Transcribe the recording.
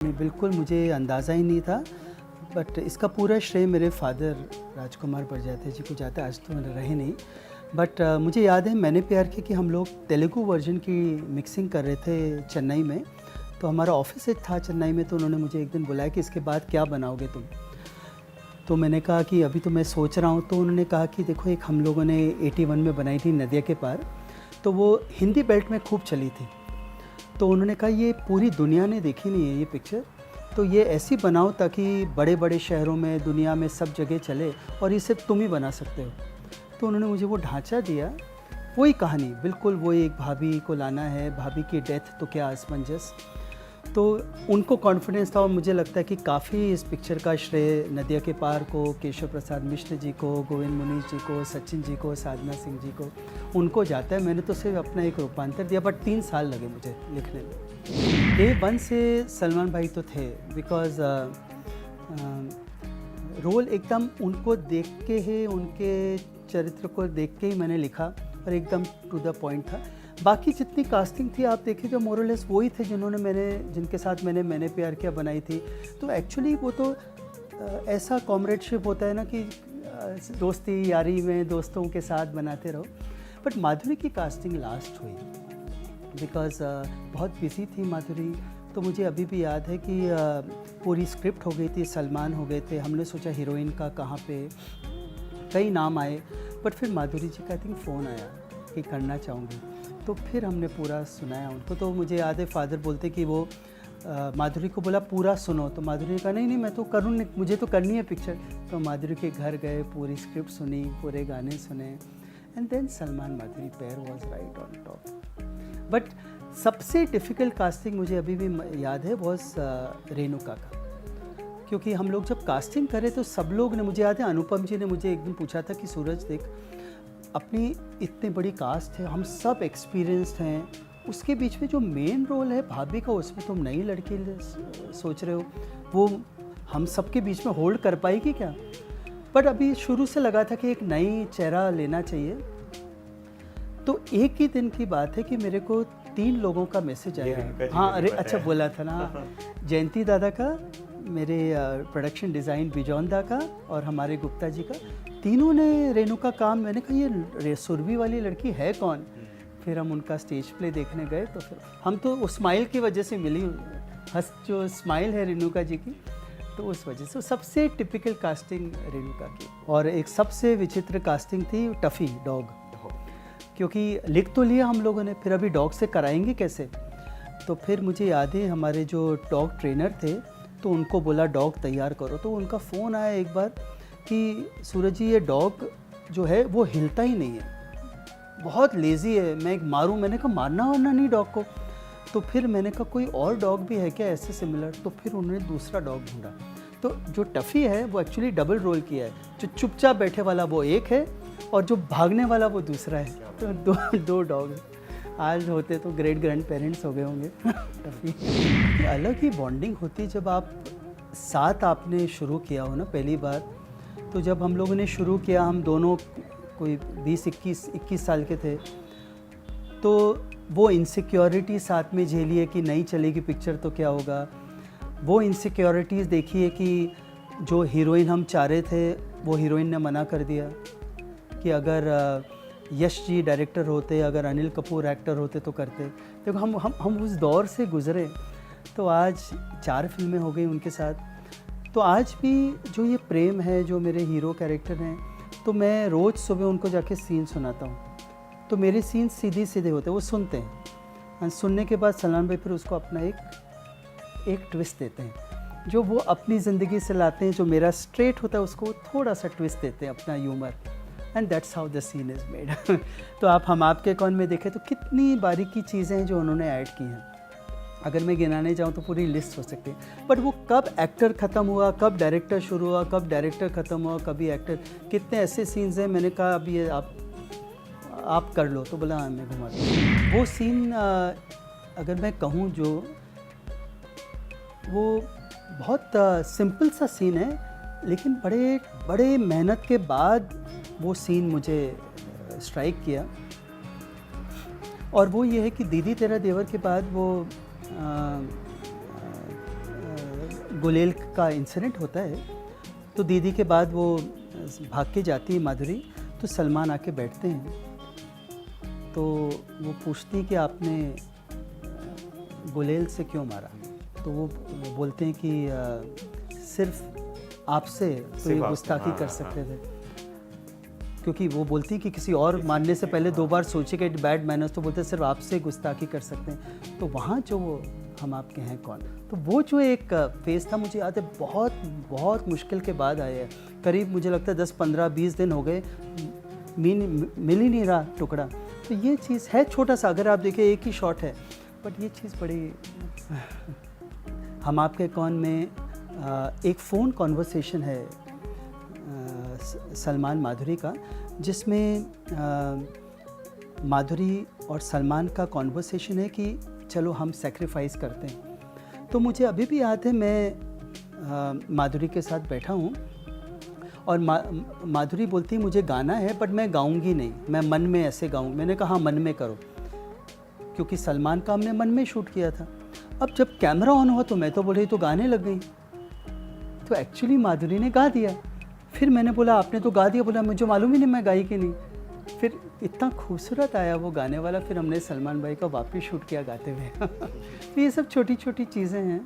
नहीं, बिल्कुल मुझे अंदाज़ा ही नहीं था, बट इसका पूरा श्रेय मेरे फादर राजकुमार बड़जात्या जी को जाता है। आज तो रहे नहीं, बट मुझे याद है मैंने प्यार किया कि हम लोग तेलुगु वर्जन की मिक्सिंग कर रहे थे चेन्नई में। तो हमारा ऑफिस एक था चेन्नई में, तो उन्होंने मुझे एक दिन बुलाया कि इसके बाद क्या बनाओगे तुम। तो मैंने कहा कि अभी तो मैं सोच रहा हूँ। तो उन्होंने कहा कि देखो, एक हम लोगों ने 81 में बनाई थी नदिया के पार, तो वो हिंदी बेल्ट में खूब चली थी। तो उन्होंने कहा ये पूरी दुनिया ने देखी नहीं है ये पिक्चर, तो ये ऐसी बनाओ ताकि बड़े बड़े शहरों में, दुनिया में सब जगह चले, और ये सिर्फ तुम ही बना सकते हो। तो उन्होंने मुझे वो ढांचा दिया, वही कहानी बिल्कुल, वो एक भाभी को लाना है, भाभी की डेथ तो क्या असमंजस। तो उनको कॉन्फिडेंस था, और मुझे लगता है कि काफ़ी इस पिक्चर का श्रेय नदिया के पार को, केशव प्रसाद मिश्र जी को, गोविंद मुनीष जी को, सचिन जी को, साधना सिंह जी को, उनको जाता है। मैंने तो सिर्फ अपना एक रूपांतर दिया, बट 3 साल लगे मुझे लिखने में। डे 1 से सलमान भाई तो थे, बिकॉज रोल एकदम उनको देख के ही, उनके चरित्र को देख के ही मैंने लिखा, और एकदम टू द पॉइंट था। बाकी जितनी कास्टिंग थी आप देखिएगा, मोरलेस वही थे जिनके साथ मैंने प्यार किया बनाई थी। तो एक्चुअली वो तो ऐसा कॉमरेडशिप होता है ना कि दोस्ती यारी में दोस्तों के साथ बनाते रहो। बट माधुरी की कास्टिंग लास्ट हुई, बिकॉज बहुत बिजी थी माधुरी। तो मुझे अभी भी याद है कि पूरी स्क्रिप्ट हो गई थी, सलमान हो गए थे, हमने सोचा हीरोइन का कहाँ पे, कई नाम आए, बट फिर माधुरी जी का आई थिंक फ़ोन आया कि करना चाहूँगी। तो फिर हमने पूरा सुनाया उनको। तो मुझे याद है फादर बोलते कि वो माधुरी को बोला पूरा सुनो, तो माधुरी ने कहा नहीं मैं तो करूँ, मुझे तो करनी है पिक्चर। तो माधुरी के घर गए, पूरी स्क्रिप्ट सुनी, पूरे गाने सुने, and then Salman Madhuri pair was right on top. But सबसे डिफ़िकल्ट कास्टिंग मुझे अभी भी याद है वॉज रेणुका का, क्योंकि हम लोग जब कास्टिंग करें तो सब लोग ने, मुझे याद है अनुपम जी ने मुझे एक दिन पूछा था कि सूरज देख, अपनी इतनी बड़ी कास्ट है, हम सब एक्सपीरियंस्ड हैं, उसके बीच में जो मेन रोल है भाभी का, उसमें तुम नई लड़की सोच रहे हो, वो हम सब के बीच में होल्ड कर पाएगी क्या। बट अभी शुरू से लगा था कि एक नई चेहरा लेना चाहिए। तो एक ही दिन की बात है कि मेरे को 3 लोगों का मैसेज आया। हाँ, अरे अच्छा बोला था ना, जयंती दादा का, मेरे प्रोडक्शन डिज़ाइन बिजौंदा का, और हमारे गुप्ता जी का, तीनों ने रेणुका काम। मैंने कहा ये सुरभि वाली लड़की है कौन। फिर हम उनका स्टेज प्ले देखने गए, तो फिर हम तो उस स्माइल की वजह से मिली, जो स्माइल है रेणुका जी की, तो उस वजह से सबसे टिपिकल कास्टिंग रेणुका की। और एक सबसे विचित्र कास्टिंग थी टफ़ी डॉग, क्योंकि लिख तो लिया हम लोगों ने, फिर अभी डॉग से कराएंगे कैसे। तो फिर मुझे याद है हमारे जो डॉग ट्रेनर थे, तो उनको बोला डॉग तैयार करो। तो उनका फ़ोन आया एक बार कि सूरज जी ये डॉग जो है वो हिलता ही नहीं है, बहुत लेज़ी है, मैं एक मारूं। मैंने कहा मारना वारना नहीं डॉग को। तो फिर मैंने कहा कोई और डॉग भी है क्या ऐसे सिमिलर। तो फिर उन्होंने दूसरा डॉग ढूंढा। तो जो टफ़ी है वो एक्चुअली डबल रोल किया है, जो चुपचाप बैठे वाला वो एक है, और जो भागने वाला वो दूसरा है। तो दो डॉग आज होते तो ग्रेट ग्रैंड पेरेंट्स हो गए होंगे। टफ़ी अलग ही बॉन्डिंग होती जब आप साथ आपने शुरू किया हो ना पहली बार। तो जब हम लोगों ने शुरू किया, हम दोनों कोई 20-21 साल के थे, तो वो इनसिक्योरिटी साथ में झेलिए कि नहीं चलेगी पिक्चर तो क्या होगा। वो इनसिक्योरिटीज़ देखिए कि जो हीरोइन हम चाह रहे थे वो हीरोइन ने मना कर दिया कि अगर यश जी डायरेक्टर होते, अगर अनिल कपूर एक्टर होते तो करते। देखो हम उस दौर से गुज़रे, तो आज 4 फिल्में हो गई उनके साथ। तो आज भी जो ये प्रेम है, जो मेरे हीरो कैरेक्टर हैं, तो मैं रोज़ सुबह उनको जाके सीन सुनाता हूँ। तो मेरे सीन सीधे सीधे होते हैं, वो सुनते हैं, और सुनने के बाद सलमान भाई फिर उसको अपना एक ट्विस्ट देते हैं, जो वो अपनी ज़िंदगी से लाते हैं। जो मेरा स्ट्रेट होता है उसको थोड़ा सा ट्विस्ट देते हैं, अपना humour, and that's how the scene is made. तो हम आपके कौन में देखें तो कितनी बारीकी चीज़ें हैं जो उन्होंने ऐड की हैं। अगर मैं गिनाने जाऊँ तो पूरी लिस्ट हो सकती है। बट वो कब एक्टर ख़त्म हुआ, कब डायरेक्टर शुरू हुआ, कब डायरेक्टर ख़त्म हुआ, कभी एक्टर, कितने ऐसे सीन्स हैं। मैंने कहा अभी ये आप कर लो, तो बोला हाँ मैं घुमा दूँ। वो सीन अगर मैं कहूँ जो, वो बहुत सिंपल सा सीन है, लेकिन बड़े मेहनत के बाद वो सीन मुझे स्ट्राइक किया। और वो ये है कि दीदी तेरा देवर के बाद वो गुलेल का इंसिडेंट होता है, तो दीदी के बाद वो भाग के जाती है माधुरी, तो सलमान आके बैठते हैं, तो वो पूछती हैं कि आपने गुलेल से क्यों मारा? तो वो बोलते हैं कि सिर्फ आपसे तो ये गुस्ताखी कर सकते थे, क्योंकि वो बोलती हैं कि किसी और मारने से पहले 2 बार सोचेगा, इट बैड मैनर्स, तो बोलते हैं सिर्फ आपसे गुस्ताखी कर सकते हैं। तो वहाँ जो वो हम आपके हैं कौन, तो वो जो एक फेज़ था, मुझे याद है बहुत बहुत मुश्किल के बाद आया है, करीब मुझे लगता है 10, 15, 20 दिन हो गए, मिल ही नहीं रहा टुकड़ा। तो ये चीज़ है छोटा सा, अगर आप देखें एक ही शॉट है, बट ये चीज़ बड़ी हम आपके कौन में एक फ़ोन कॉन्वर्सेशन है सलमान माधुरी का, जिसमें माधुरी और सलमान का कॉन्वर्सेशन है कि चलो हम सेक्रीफाइस करते हैं। तो मुझे अभी भी याद है, मैं माधुरी के साथ बैठा हूँ और माधुरी बोलती है मुझे गाना है, बट मैं गाऊंगी नहीं, मैं मन में ऐसे गाऊँ। मैंने कहा हाँ मन में करो, क्योंकि सलमान का हमने मन में शूट किया था। अब जब कैमरा ऑन हुआ तो मैं तो बोल रही तो गाने लग गई, तो एक्चुअली माधुरी ने गा दिया। फिर मैंने बोला आपने तो गा दिया, बोला मुझे मालूम ही नहीं मैं गाई कि नहीं। फिर इतना खूबसूरत आया वो गाने वाला, फिर हमने सलमान भाई का वापस शूट किया गाते हुए। तो ये सब छोटी छोटी चीज़ें हैं।